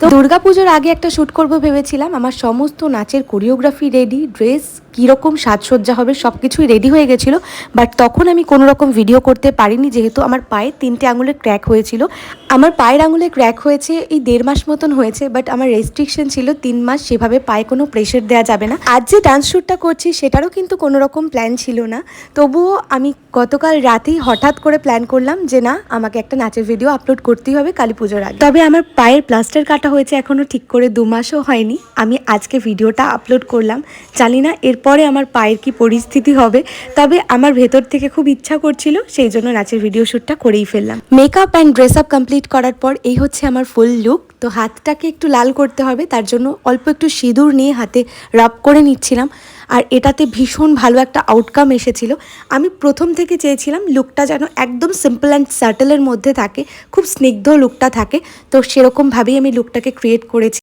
তো দুর্গাপুজোর আগে একটা শ্যুট করব ভেবেছিলাম। আমার সমস্ত নাচের কোরিওগ্রাফি রেডি, ড্রেস কীরকম সাজসজ্জা হবে সব কিছুই রেডি হয়ে গেছিলো। বাট তখন আমি কোনো রকম ভিডিও করতে পারিনি, যেহেতু আমার পায়ে 3টে আঙুলের ক্র্যাক হয়েছিল। আমার পায়ের আঙুলে ক্র্যাক হয়েছে এই 1.5 মাস মতন হয়েছে, বাট আমার রেস্ট্রিকশন ছিল 3 মাস সেভাবে পায়ে কোনো প্রেশার দেওয়া যাবে না। আজ যে ডান্স শ্যুটটা করছি সেটারও কিন্তু কোনো রকম প্ল্যান ছিল না, তবুও আমি গতকাল রাতেই হঠাৎ করে প্ল্যান করলাম যে না, আমাকে একটা নাচের ভিডিও আপলোড করতেই হবে কালী পুজোর আগে। তবে আমার পায়ের প্লাস্টার কাটা হয়েছে এখনও ঠিক করে 2 মাসও হয়নি। আমি আজকে ভিডিওটা আপলোড করলাম, জানি না এরপরে আমার পায়ের কি পরিস্থিতি হবে, তবে আমার ভেতর থেকে খুব ইচ্ছা করছিল, সেই জন্য নাচের ভিডিও শ্যুটটা করেই ফেললাম। Makeup and dress up complete করার পর এই হচ্ছে আমার ফুল লুক। তো হাতটাকে একটু লাল করতে হবে, তার জন্য অল্প একটু সিঁদুর নিয়ে হাতে রাব করে নিচ্ছিলাম। আর এটাতে ভীষণ ভালো একটা আউটকাম এসেছিল। আমি প্রথম থেকে চেয়েছিলাম লুকটা যেন একদম সিম্পল অ্যান্ড সাটলের মধ্যে থাকে, খুব স্নিগ্ধ লুকটা থাকে। তো সেরকমভাবেই আমি লুকটাকে ক্রিয়েট করেছি।